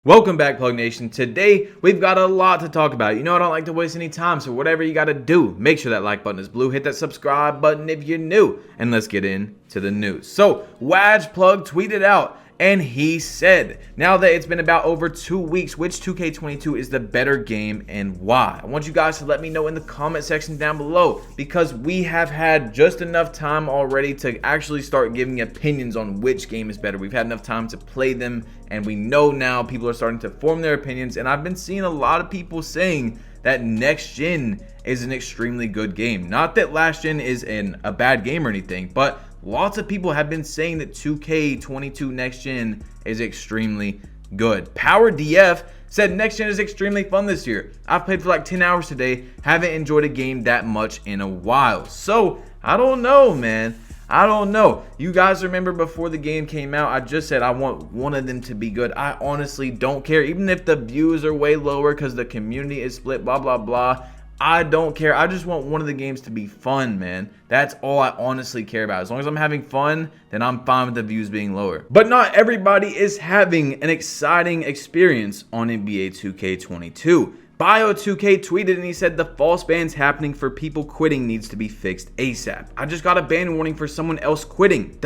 Welcome back, Plug Nation. Today, we've got a lot to talk about. You know I don't like to waste any time, so whatever you got to do, make sure that like button is blue, hit that subscribe button if you're new, and let's get into the news. So, Waj Plug tweeted out, and he said, now that it's been about over 2 weeks, which 2K22 is the better game and why? I want you guys to let me know in the comment section down below, because we have had just enough time already to actually start giving opinions on which game is better. We've had enough time to play them, and we know now people are starting to form their opinions, and I've been seeing a lot of people saying that next gen is an extremely good game. Not that last gen is a bad game or anything, but lots of people have been saying that 2K22 next gen is extremely good. Power DF said next gen is extremely fun this year. I've played for like 10 hours today, haven't enjoyed a game that much in a while. So I don't know, man. I don't know. You guys remember before the game came out, I just said I want one of them to be good. I honestly don't care. Even if the views are way lower because the community is split, blah, blah, blah. I don't care. I just want one of the games to be fun, man. That's all I honestly care about. As long as I'm having fun, then I'm fine with the views being lower. But not everybody is having an exciting experience on NBA 2K22. Bio2K tweeted and he said the false bans happening for people quitting needs to be fixed ASAP. I just got a ban warning for someone else quitting. ...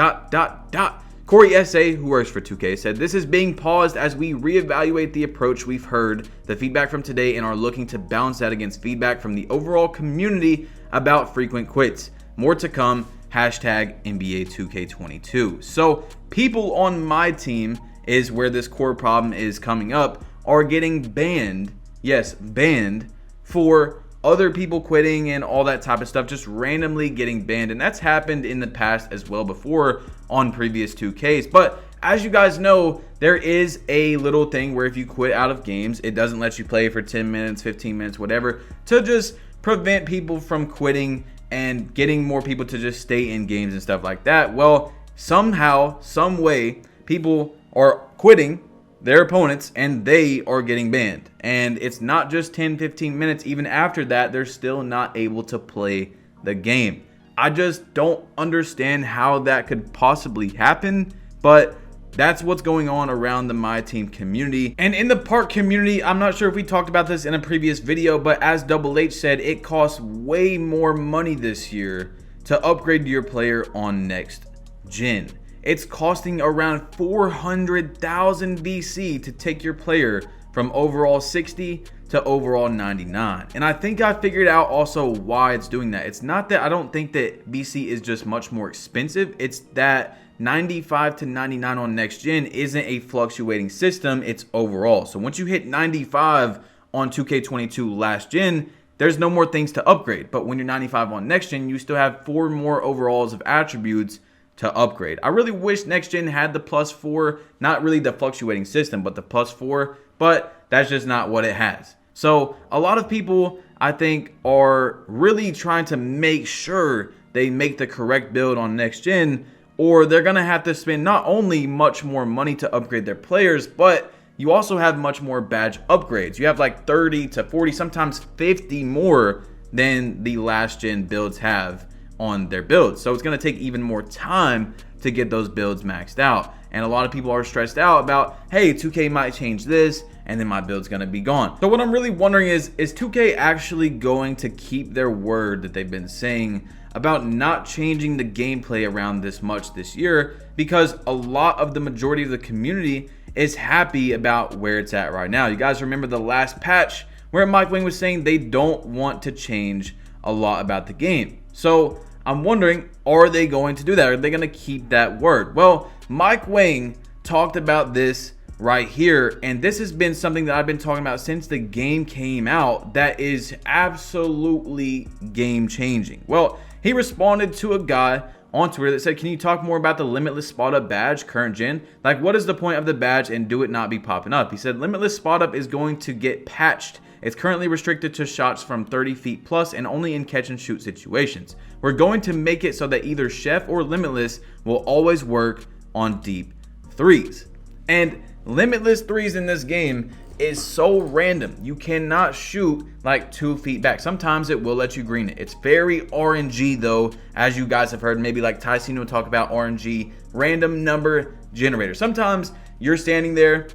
Corey S.A., who works for 2K, said this is being paused as we reevaluate the approach we've heard, the feedback from today, and are looking to balance that against feedback from the overall community about frequent quits. More to come, hashtag NBA 2K22. So people on my team is where this core problem is coming up, are getting banned. Yes, banned for other people quitting and all that type of stuff, just randomly getting banned. And that's happened in the past as well before on previous 2Ks. But as you guys know, there is a little thing where if you quit out of games, it doesn't let you play for 10 minutes, 15 minutes, whatever, to just prevent people from quitting and getting more people to just stay in games and stuff like that. Well, somehow, some way, people are quitting their opponents and they are getting banned. And it's not just 10-15 minutes. Even after that, they're still not able to play the game. I just don't understand how that could possibly happen, but that's what's going on around the My Team community. And in the Park community, I'm not sure if we talked about this in a previous video, but as Double H said, it costs way more money this year to upgrade your player on next gen. It's costing around 400,000 VC to take your player from overall 60 to overall 99. And I think I figured out also why it's doing that. It's not that I don't think that VC is just much more expensive. It's that 95 to 99 on next gen isn't a fluctuating system. It's overall. So once you hit 95 on 2K22 last gen, there's no more things to upgrade. But when you're 95 on next gen, you still have 4 more overalls of attributes to upgrade. I really wish next gen had the +4, not really the fluctuating system, but the +4, but that's just not what it has. So a lot of people, I think, are really trying to make sure they make the correct build on next gen, or they're gonna have to spend not only much more money to upgrade their players, but you also have much more badge upgrades. You have like 30 to 40, sometimes 50 more than the last gen builds have on their builds. So it's going to take even more time to get those builds maxed out. And a lot of people are stressed out about, hey, 2K might change this and then my build's going to be gone. So what I'm really wondering is 2K actually going to keep their word that they've been saying about not changing the gameplay around this much this year? Because a lot of the majority of the community is happy about where it's at right now. You guys remember the last patch where Mike Wang was saying they don't want to change a lot about the game. So I'm wondering, are they going to do that? Are they going to keep that word? Well, Mike Wang talked about this right here, and this has been something that I've been talking about since the game came out that is absolutely game changing. Well, he responded to a guy on Twitter that said, can you talk more about the Limitless spot up badge current gen? Like, what is the point of the badge and do it not be popping up? He said Limitless spot up is going to get patched. It's currently restricted to shots from 30 feet plus and only in catch and shoot situations. We're going to make it so that either Chef or Limitless will always work on deep threes. And Limitless threes in this game is so random. You cannot shoot like 2 feet back. Sometimes it will let you green it. It's very RNG though, as you guys have heard. Maybe like Tyson will talk about RNG, random number generator. Sometimes you're standing there,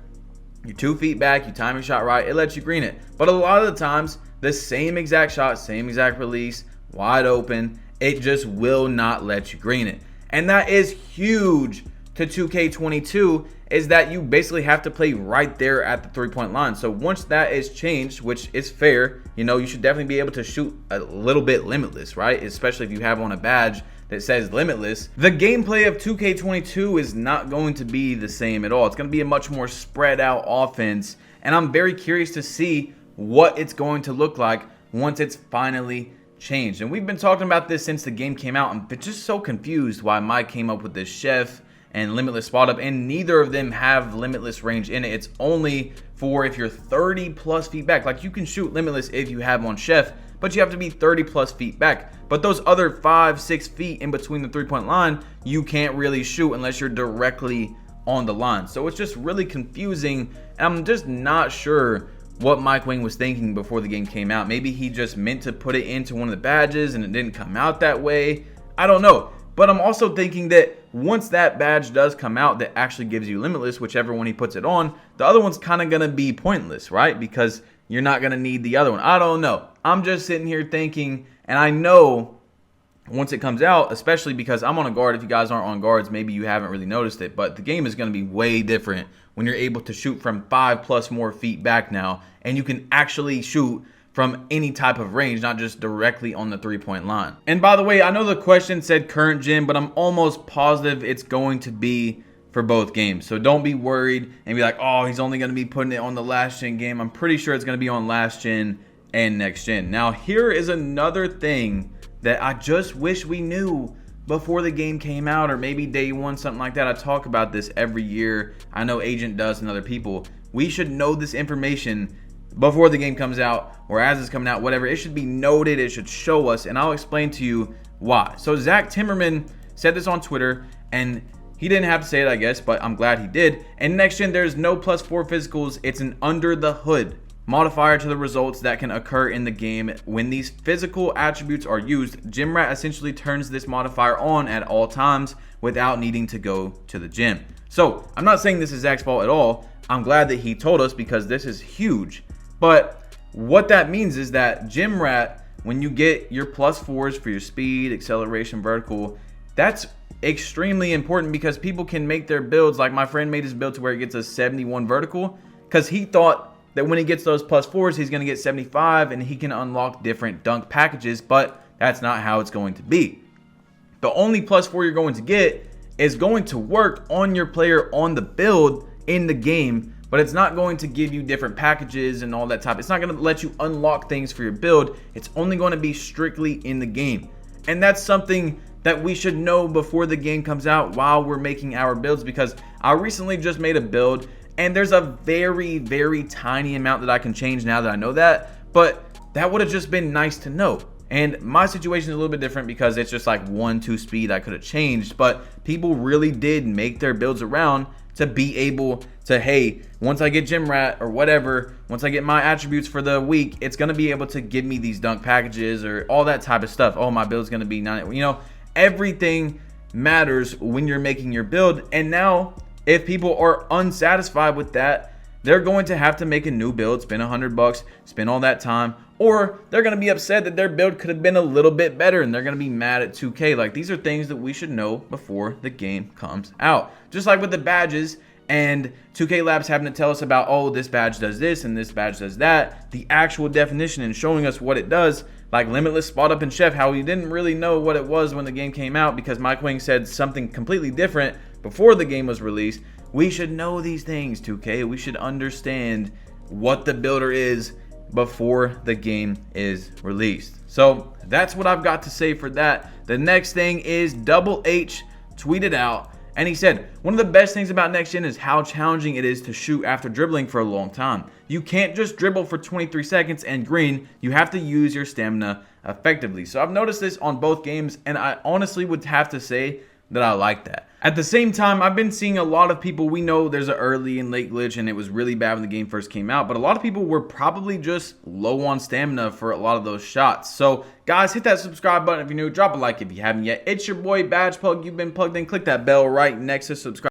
you're 2 feet back, you time your shot right, it lets you green it. But a lot of the times, the same exact shot, same exact release, wide open, it just will not let you green it. And that is huge to 2K22, is that you basically have to play right there at the 3-point line. So once that is changed, which is fair, you know, you should definitely be able to shoot a little bit limitless, right? Especially if you have on a badge that says Limitless. The gameplay of 2K22 is not going to be the same at all. It's going to be a much more spread out offense, and I'm very curious to see what it's going to look like once it's finally changed. And we've been talking about this since the game came out. I'm just so confused why Mike came up with this chef and Limitless spot up, and neither of them have Limitless range in it. It's only for if you're 30 plus feet back. Like, you can shoot Limitless if you have on chef, but you have to be 30 plus feet back. But those other 5-6 feet in between the 3-point line, you can't really shoot unless you're directly on the line. So it's just really confusing, and I'm just not sure what Mike Wang was thinking before the game came out. Maybe he just meant to put it into one of the badges and it didn't come out that way. I don't know. But I'm also thinking that once that badge does come out that actually gives you Limitless, whichever one he puts it on, the other one's kind of going to be pointless, right? Because you're not going to need the other one. I don't know. I'm just sitting here thinking, and I know once it comes out, especially because I'm on a guard. If you guys aren't on guards, maybe you haven't really noticed it, but the game is going to be way different when you're able to shoot from 5+ more feet back now, and you can actually shoot from any type of range, not just directly on the 3-point line. And by the way, I know the question said current gen, but I'm almost positive it's going to be for both games. So don't be worried and be like, oh, he's only going to be putting it on the last gen game. I'm pretty sure it's going to be on last gen and next gen. Now, here is another thing that I just wish we knew before the game came out, or maybe day one, something like that. I talk about this every year. I know Agent does and other people. We should know this information before the game comes out, or as it's coming out, whatever. It should be noted. It should show us, and I'll explain to you why. So Zach Timmerman said this on Twitter, and he didn't have to say it, I guess, but I'm glad he did. And next gen, there's no +4 physicals. It's an under the hood modifier to the results that can occur in the game. When these physical attributes are used, Gymrat essentially turns this modifier on at all times without needing to go to the gym. So I'm not saying this is Zach's fault at all. I'm glad that he told us, because this is huge. But what that means is that Gymrat, when you get your +4s for your speed, acceleration, vertical, that's extremely important, because people can make their builds. Like, my friend made his build to where he gets a 71 vertical because he thought that when he gets those +4s, he's going to get 75 and he can unlock different dunk packages, but that's not how it's going to be. The only +4 you're going to get is going to work on your player on the build in the game, but it's not going to give you different packages and all that type. It's not going to let you unlock things for your build. It's only going to be strictly in the game. And that's something that we should know before the game comes out while we're making our builds, because I recently just made a build and there's a very, very tiny amount that I can change now that I know that, but that would have just been nice to know. And my situation is a little bit different because it's just like 1-2 speed I could have changed, but people really did make their builds around to be able to, hey, once I get Gymrat or whatever, once I get my attributes for the week, it's going to be able to give me these dunk packages or all that type of stuff. Oh, my build's going to be 9, you know, everything matters when you're making your build. And now if people are unsatisfied with that, they're going to have to make a new build, spend $100, spend all that time, or they're going to be upset that their build could have been a little bit better and they're going to be mad at 2K. Like, these are things that we should know before the game comes out. Just like with the badges and 2K Labs having to tell us about, oh, this badge does this and this badge does that, the actual definition and showing us what it does, like Limitless, Spot Up, and Chef, how we didn't really know what it was when the game came out because Mike Wang said something completely different before the game was released. We should know these things, 2K. We should understand what the builder is before the game is released. So that's what I've got to say for that. The next thing is Double H tweeted out, and he said, one of the best things about next gen is how challenging it is to shoot after dribbling for a long time. You can't just dribble for 23 seconds and green. You have to use your stamina effectively. So I've noticed this on both games, and I honestly would have to say that I like that. At the same time, I've been seeing a lot of people, we know there's an early and late glitch and it was really bad when the game first came out, but a lot of people were probably just low on stamina for a lot of those shots. So guys, hit that subscribe button if you're new, drop a like if you haven't yet. It's your boy Badge Plug, you've been plugged in, click that bell right next to subscribe.